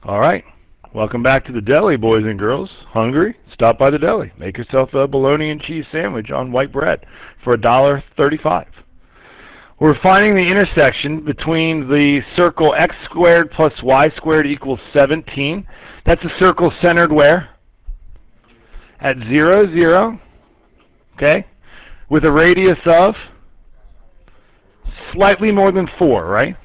All right. Welcome back to the deli, boys and girls. Hungry? Stop by the deli. Make yourself a bologna and cheese sandwich on white bread for $1.35. We're finding the intersection between the circle x squared plus y squared equals 17. That's a circle centered where? At 0, 0. Okay? With a radius of slightly more than 4, right?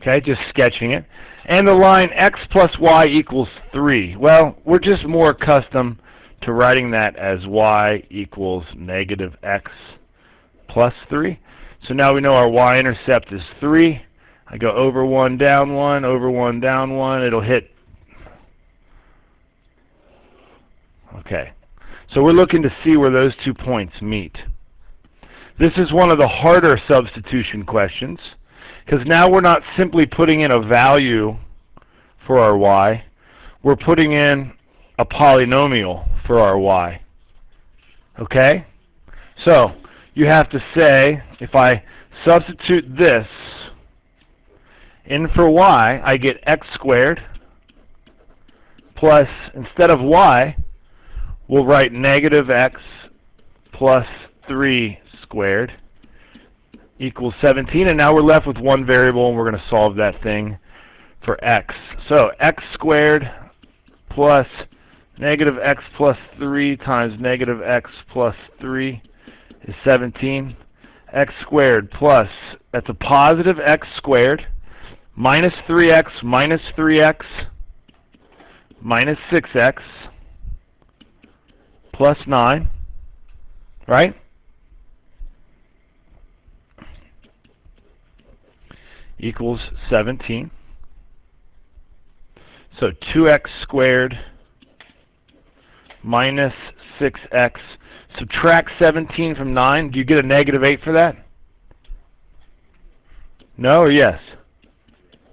Okay, just sketching it. And the line x plus y equals 3. Well, we're just more accustomed to writing that as y equals negative x plus 3. So now we know our y-intercept is 3. I go over 1, down 1, over 1, down 1. It'll hit. Okay. So we're looking to see where those 2 points meet. This is one of the harder substitution questions, because now we're not simply putting in a value for our y. We're putting in a polynomial for our y. Okay? So you have to say, if I substitute this in for y, I get x squared plus, instead of y, we'll write negative x plus 3 squared equals 17, and now we're left with one variable, and we're going to solve that thing for x. So x squared plus negative x plus 3 times negative x plus 3 is 17. X squared plus, that's a positive x squared, minus 3x minus 3x minus 6x plus 9, right? Equals 17. So 2x squared minus 6x. Subtract 17 from 9. Do you get a negative 8 for that? No or yes?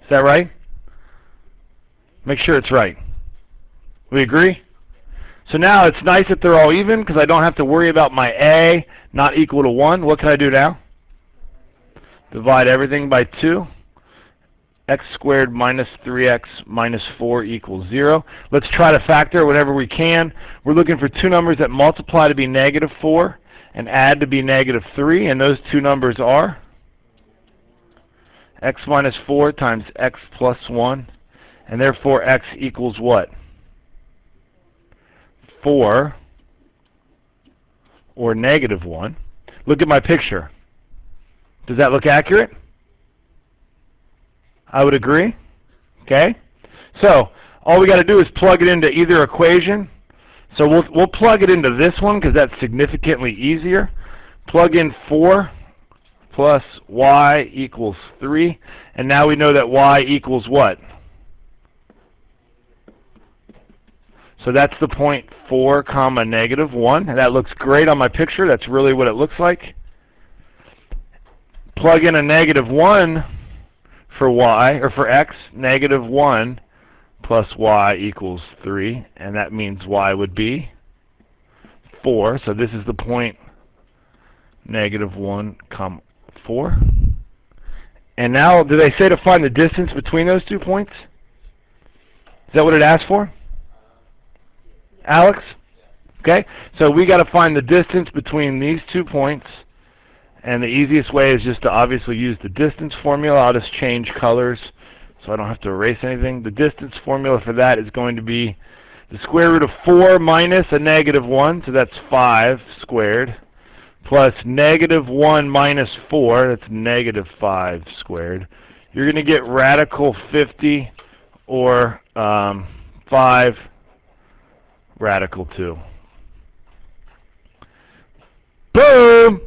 Is that right? Make sure it's right. We agree? So now it's nice that they're all even, because I don't have to worry about my a not equal to 1. What can I do now? Divide everything by 2. X squared minus 3x minus 4 equals 0. Let's try to factor whenever we can. We're looking for two numbers that multiply to be negative 4 and add to be negative 3, and those two numbers are x minus 4 times x plus 1, and therefore x equals what? 4 or negative 1. Look at my picture. Does that look accurate? I would agree. Okay? So all we got to do is plug it into either equation. So we'll plug it into this one because that's significantly easier. Plug in 4 plus y equals 3. And now we know that y equals what? So that's the point 4 comma negative 1. And that looks great on my picture. That's really what it looks like. Plug in a negative 1 for y, or for x, negative 1 plus y equals 3, and that means y would be 4. So this is the point negative 1 comma 4. And now, did they say to find the distance between those 2 points? Is that what it asked for? Alex? Okay, so we got to find the distance between these 2 points. And the easiest way is just to obviously use the distance formula. I'll just change colors so I don't have to erase anything. The distance formula for that is going to be the square root of 4 minus a negative 1, so that's 5 squared, plus negative 1 minus 4, that's negative 5 squared. You're going to get radical 50 or 5 radical 2. Boom!